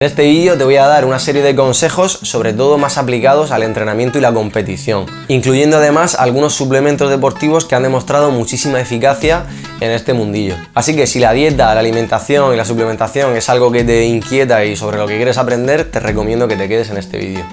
En este vídeo te voy a dar una serie de consejos, sobre todo más aplicados al entrenamiento y la competición, incluyendo además algunos suplementos deportivos que han demostrado muchísima eficacia en este mundillo. Así que si la dieta, la alimentación y la suplementación es algo que te inquieta y sobre lo que quieres aprender, te recomiendo que te quedes en este vídeo.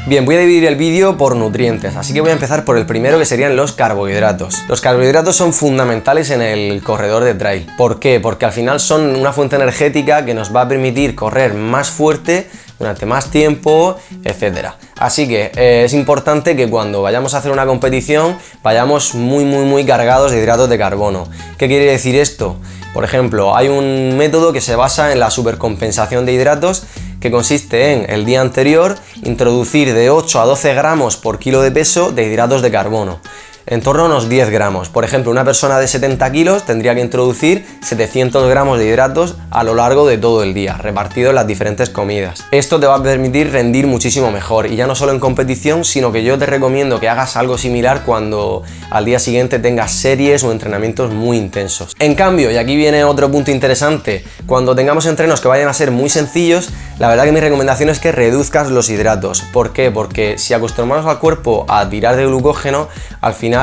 Bien, voy a dividir el vídeo por nutrientes, así que voy a empezar por el primero, que serían los carbohidratos. Los carbohidratos son fundamentales en el corredor de trail. ¿Por qué? Porque al final son una fuente energética que nos va a permitir correr más fuerte durante más tiempo, etcétera. Así que es importante que cuando vayamos a hacer una competición vayamos muy cargados de hidratos de carbono. ¿Qué quiere decir esto? Por ejemplo, hay un método que se basa en la supercompensación de hidratos, que consiste en el día anterior introducir de 8 a 12 gramos por kilo de peso de hidratos de carbono, en torno a unos 10 gramos. Por ejemplo, una persona de 70 kilos tendría que introducir 700 gramos de hidratos a lo largo de todo el día, repartido en las diferentes comidas. Esto te va a permitir rendir muchísimo mejor, y ya no solo en competición, sino que yo te recomiendo que hagas algo similar cuando al día siguiente tengas series o entrenamientos muy intensos. En cambio, y aquí viene otro punto interesante, cuando tengamos entrenos que vayan a ser muy sencillos, la verdad que mi recomendación es que reduzcas los hidratos. ¿Por qué? Porque si acostumbramos al cuerpo a tirar de glucógeno, al final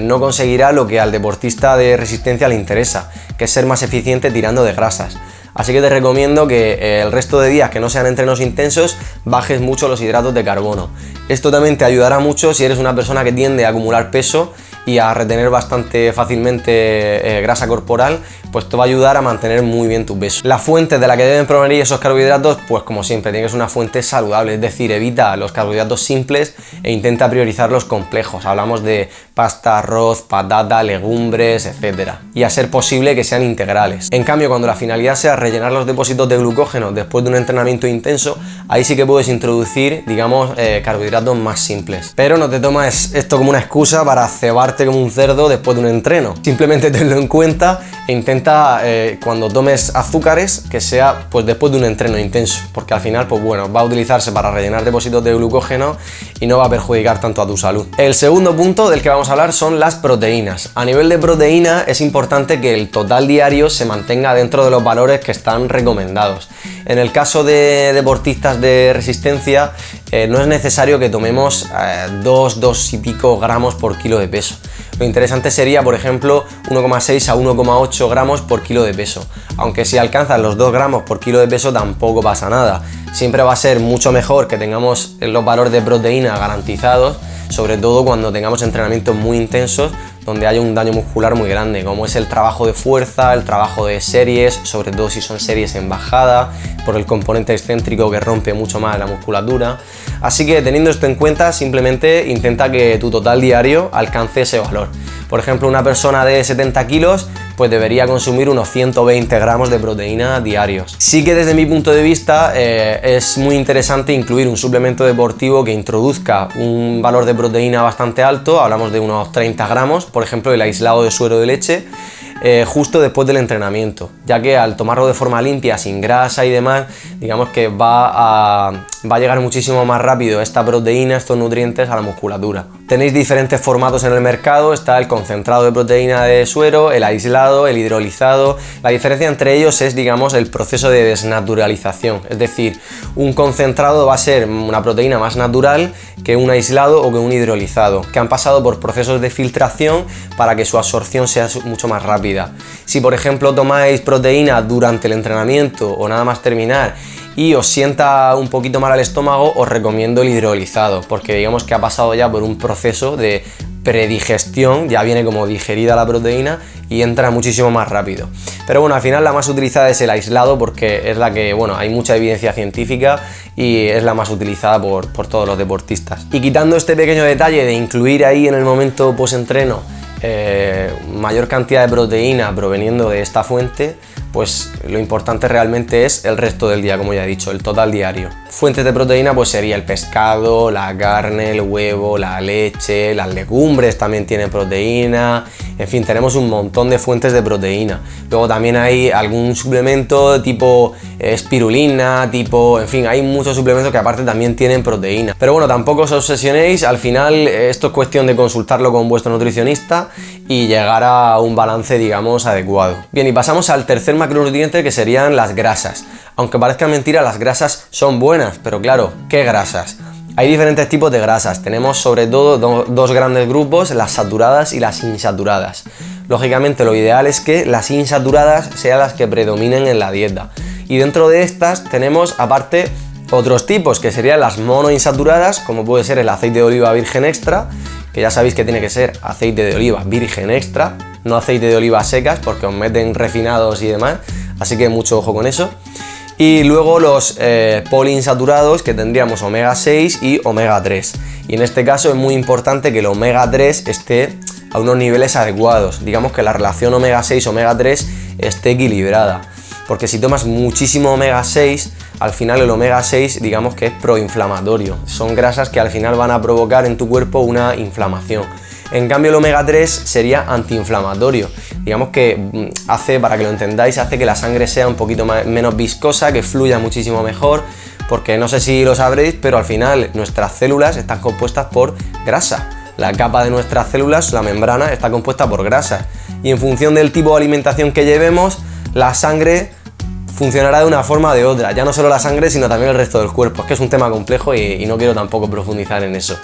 no conseguirá lo que al deportista de resistencia le interesa, que es ser más eficiente tirando de grasas. Así que te recomiendo que el resto de días que no sean entrenos intensos bajes mucho los hidratos de carbono. Esto también te ayudará mucho si eres una persona que tiende a acumular peso y a retener bastante fácilmente grasa corporal, pues te va a ayudar a mantener muy bien tu peso. La fuente de la que deben provenir esos carbohidratos, pues como siempre, tiene que ser una fuente saludable, es decir, evita los carbohidratos simples e intenta priorizar los complejos. Hablamos de pasta, arroz, patata, legumbres, etcétera. Y a ser posible que sean integrales. En cambio, cuando la finalidad sea rellenar los depósitos de glucógeno después de un entrenamiento intenso, ahí sí que puedes introducir, digamos, carbohidratos más simples. Pero no te tomes esto como una excusa para cebarte como un cerdo después de un entreno. Simplemente tenlo en cuenta e intenta cuando tomes azúcares que sea pues después de un entreno intenso, porque al final pues bueno, va a utilizarse para rellenar depósitos de glucógeno y no va a perjudicar tanto a tu salud. El segundo punto del que vamos a hablar son las proteínas. A nivel de proteína es importante que el total diario se mantenga dentro de los valores que están recomendados. En el caso de deportistas de resistencia no es necesario que tomemos 2 y pico gramos por kilo de peso. Lo interesante sería, por ejemplo, 1,6 a 1,8 gramos por kilo de peso. Aunque si alcanzas los 2 gramos por kilo de peso tampoco pasa nada. Siempre va a ser mucho mejor que tengamos los valores de proteína garantizados, sobre todo cuando tengamos entrenamientos muy intensos donde haya un daño muscular muy grande, como es el trabajo de fuerza, el trabajo de series, sobre todo si son series en bajada, por el componente excéntrico que rompe mucho más la musculatura. Así que teniendo esto en cuenta, simplemente intenta que tu total diario alcance ese valor. Por ejemplo, una persona de 70 kilos pues debería consumir unos 120 gramos de proteína diarios. Sí que desde mi punto de vista es muy interesante incluir un suplemento deportivo que introduzca un valor de proteína bastante alto, hablamos de unos 30 gramos, por ejemplo el aislado de suero de leche, justo después del entrenamiento, ya que al tomarlo de forma limpia, sin grasa y demás, digamos que va a llegar muchísimo más rápido esta proteína, estos nutrientes a la musculatura. Tenéis diferentes formatos en el mercado, está el concentrado de proteína de suero, el aislado, el hidrolizado. La diferencia entre ellos es, digamos, el proceso de desnaturalización, es decir, un concentrado va a ser una proteína más natural que un aislado o que un hidrolizado, que han pasado por procesos de filtración para que su absorción sea mucho más rápida. Si por ejemplo tomáis proteína durante el entrenamiento o nada más terminar y os sienta un poquito mal al estómago, os recomiendo el hidrolizado, porque digamos que ha pasado ya por un proceso de predigestión, ya viene como digerida la proteína y entra muchísimo más rápido. Pero bueno, al final la más utilizada es el aislado, porque es la que, bueno, hay mucha evidencia científica y es la más utilizada por todos los deportistas. Y quitando este pequeño detalle de incluir ahí en el momento post-entreno mayor cantidad de proteína proveniendo de esta fuente, pues lo importante realmente es el resto del día, como ya he dicho, el total diario. Fuentes de proteína pues sería el pescado, la carne, el huevo, la leche, las legumbres también tienen proteína, en fin, tenemos un montón de fuentes de proteína. Luego también hay algún suplemento tipo espirulina, en fin, hay muchos suplementos que aparte también tienen proteína. Pero bueno, tampoco os obsesionéis, al final esto es cuestión de consultarlo con vuestro nutricionista y llegar a un balance, digamos, adecuado. Bien, y pasamos al tercer macronutriente, que serían las grasas. Aunque parezca mentira, las grasas son buenas, pero claro, ¿qué grasas? Hay diferentes tipos de grasas, tenemos sobre todo dos grandes grupos, las saturadas y las insaturadas. Lógicamente lo ideal es que las insaturadas sean las que predominen en la dieta. Y dentro de estas tenemos aparte otros tipos, que serían las monoinsaturadas, como puede ser el aceite de oliva virgen extra, que ya sabéis que tiene que ser aceite de oliva virgen extra, no aceite de oliva secas, porque os meten refinados y demás, así que mucho ojo con eso. Y luego los poliinsaturados, que tendríamos omega 6 y omega 3. Y en este caso es muy importante que el omega 3 esté a unos niveles adecuados. Digamos que la relación omega 6-omega 3 esté equilibrada. Porque si tomas muchísimo omega 6, al final el omega 6 digamos que es proinflamatorio. Son grasas que al final van a provocar en tu cuerpo una inflamación. En cambio el omega 3 sería antiinflamatorio. Digamos que hace, para que lo entendáis, hace que la sangre sea un poquito menos viscosa, que fluya muchísimo mejor, porque no sé si lo sabréis, pero al final nuestras células están compuestas por grasa. La capa de nuestras células, la membrana, está compuesta por grasa. Y en función del tipo de alimentación que llevemos, la sangre funcionará de una forma o de otra, ya no solo la sangre, sino también el resto del cuerpo. Es que es un tema complejo y no quiero tampoco profundizar en eso.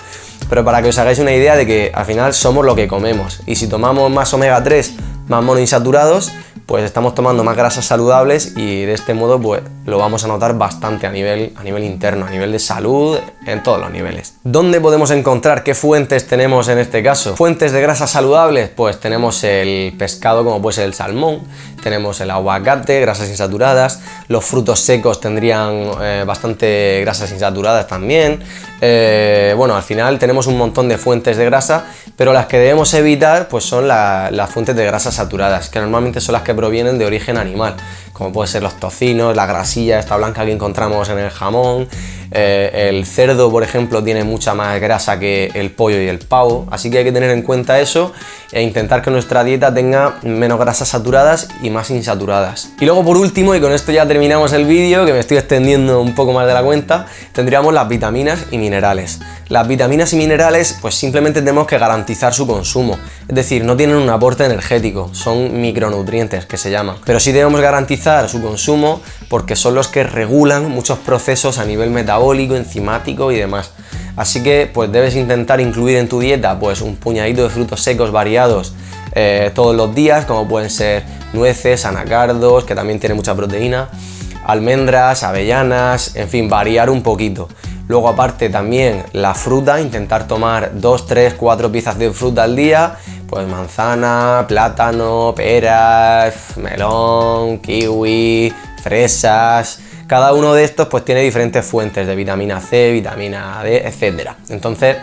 Pero para que os hagáis una idea de que al final somos lo que comemos, y si tomamos más omega 3, más monoinsaturados, pues estamos tomando más grasas saludables y de este modo pues lo vamos a notar bastante a nivel interno, a nivel de salud, en todos los niveles. ¿Dónde podemos encontrar? ¿Qué fuentes tenemos en este caso? Fuentes de grasas saludables, pues tenemos el pescado, como puede ser el salmón, tenemos el aguacate, grasas insaturadas, los frutos secos tendrían bastante grasas insaturadas también. Bueno, al final tenemos un montón de fuentes de grasa, pero las que debemos evitar pues son las fuentes de grasas saturadas, que normalmente son las que provienen de origen animal, como puede ser los tocinos, la grasilla esta blanca que encontramos en el jamón. El cerdo, por ejemplo, tiene mucha más grasa que el pollo y el pavo, así que hay que tener en cuenta eso e intentar que nuestra dieta tenga menos grasas saturadas y más insaturadas. Y luego, por último, y con esto ya terminamos el vídeo, que me estoy extendiendo un poco más de la cuenta, tendríamos las vitaminas y minerales. Las vitaminas y minerales pues simplemente tenemos que garantizar su consumo, es decir, no tienen un aporte energético, son micronutrientes que se llaman, pero sí debemos garantizar su consumo porque son los que regulan muchos procesos a nivel metabólico, enzimático y demás. Así que pues debes intentar incluir en tu dieta pues un puñadito de frutos secos variados todos los días, como pueden ser nueces, anacardos, que también tienen mucha proteína, almendras, avellanas, en fin, variar un poquito. Luego aparte también la fruta, intentar tomar 2, 3, 4 piezas de fruta al día, pues manzana, plátano, peras, melón, kiwi, fresas. Cada uno de estos pues tiene diferentes fuentes de vitamina C, vitamina D, etc. Entonces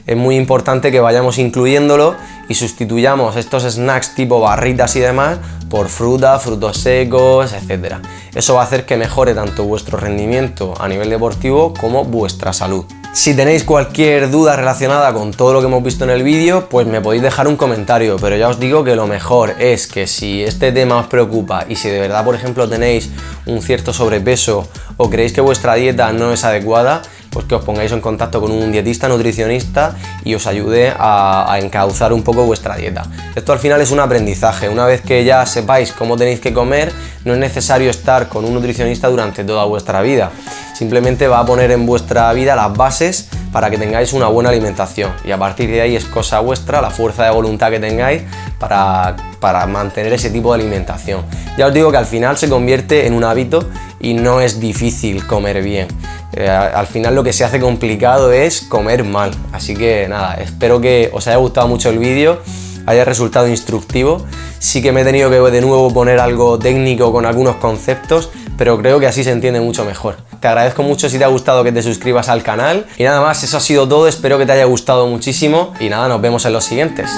es muy importante que vayamos incluyéndolo y sustituyamos estos snacks tipo barritas y demás por fruta, frutos secos, etc. Eso va a hacer que mejore tanto vuestro rendimiento a nivel deportivo como vuestra salud. Si tenéis cualquier duda relacionada con todo lo que hemos visto en el vídeo, pues me podéis dejar un comentario, pero ya os digo que lo mejor es que si este tema os preocupa y si de verdad, por ejemplo, tenéis un cierto sobrepeso o creéis que vuestra dieta no es adecuada, pues que os pongáis en contacto con un dietista, nutricionista y os ayude a encauzar un poco vuestra dieta. Esto al final es un aprendizaje. Una vez que ya sepáis cómo tenéis que comer, no es necesario estar con un nutricionista durante toda vuestra vida. Simplemente va a poner en vuestra vida las bases para que tengáis una buena alimentación y a partir de ahí es cosa vuestra, la fuerza de voluntad que tengáis para mantener ese tipo de alimentación. Ya os digo que al final se convierte en un hábito y no es difícil comer bien. Al final lo que se hace complicado es comer mal, así que nada, espero que os haya gustado mucho el vídeo, haya resultado instructivo. Sí que me he tenido que de nuevo poner algo técnico con algunos conceptos, pero creo que así se entiende mucho mejor. Te agradezco mucho si te ha gustado que te suscribas al canal y nada más, eso ha sido todo, espero que te haya gustado muchísimo y nada, nos vemos en los siguientes.